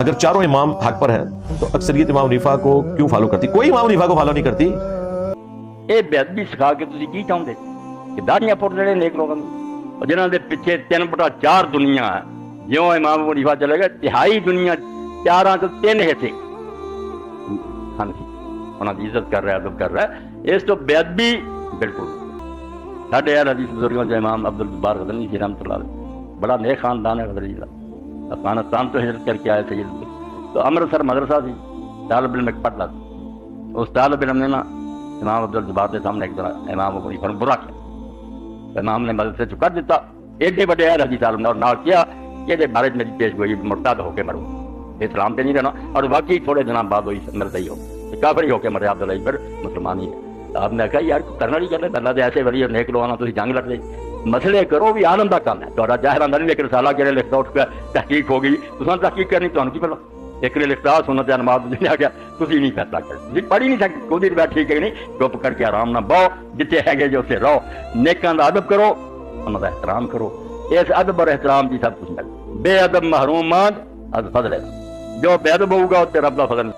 اگر چاروں امام حق پر ہیں تو اکثریت امام حنیفہ کو کیوں فالو کرتی؟ کوئی امام حنیفہ کو فالو نہیں کرتی. یہ بےادبی سکھا کے تسی کی چاہتے کہ داڑیاں پٹ رہے نیک لوگوں اور جنہوں کے پیچھے 3/4 دنیا ہے. جیوں امام ابو حنیفہ چلے گئے تہائی دنیا 4 تو 3 حصے انہوں کی عزت کر رہا ہے، ادب کر رہا ہے. اس تو بےادبی بالکل. ساڈے اہل حدیث بزرگوں سے امام عبدالجبار غزنوی جی رحمۃ اللہ علیہ بڑا نیک خاندان ہے غزنوی کا. افغانستان تو ہجرت کر کے آئے تھے تو امرتسر مدرسہ تھی، طالب علم ایک پڑھتا تھا. اس طالب علم نے نا امام عبدالجبار کے سامنے ایک طرح امام ابو حنیفہ نے برا کیا. امام نے مدرسے سے کر دیتا ایڈے بڑے اہل حدیث عالم نے، اور نال کیا کہ یہ بارے میری پیش گوئی مرتد ہو کے مرو، اسلام پہ نہیں رہنا. اور واقعی تھوڑے دنوں بعد وہی مرد ہی ہو کافر ہی ہو کے مرے. عبداللہ پر مسلمان ہی ہے. آپ نے کہا یار کرنا نہیں کرتے اللہ دے ایسے ولی اور نیک لوگ آنا تو جنگ لڑ رہے مسئلے کرو بھی عالم کا کام ہے. تو ظاہر آدھا نہیں لیکن رسالہ کے لکھتا اٹھ کے تحقیق ہوگی تو تحقیق کرنی تو کی پہلو ایک لکھتا سنت نماز دن آ گیا تھی نہیں فیصلہ کر پڑھی نہیں سکتے. کوئی دیر بیٹھ ٹھیک ہے نہیں چپ کر کے آرام نہ بہو جتنے ہے گے جو اسے رہو. نیکاں کا ادب کرو، انہوں کا احترام کرو. اس ادب اور احترام کی سب کچھ مل. بے ادب محروم مان از فضل ہے. جو بے ادب ہوگا اس سے رب کا فضل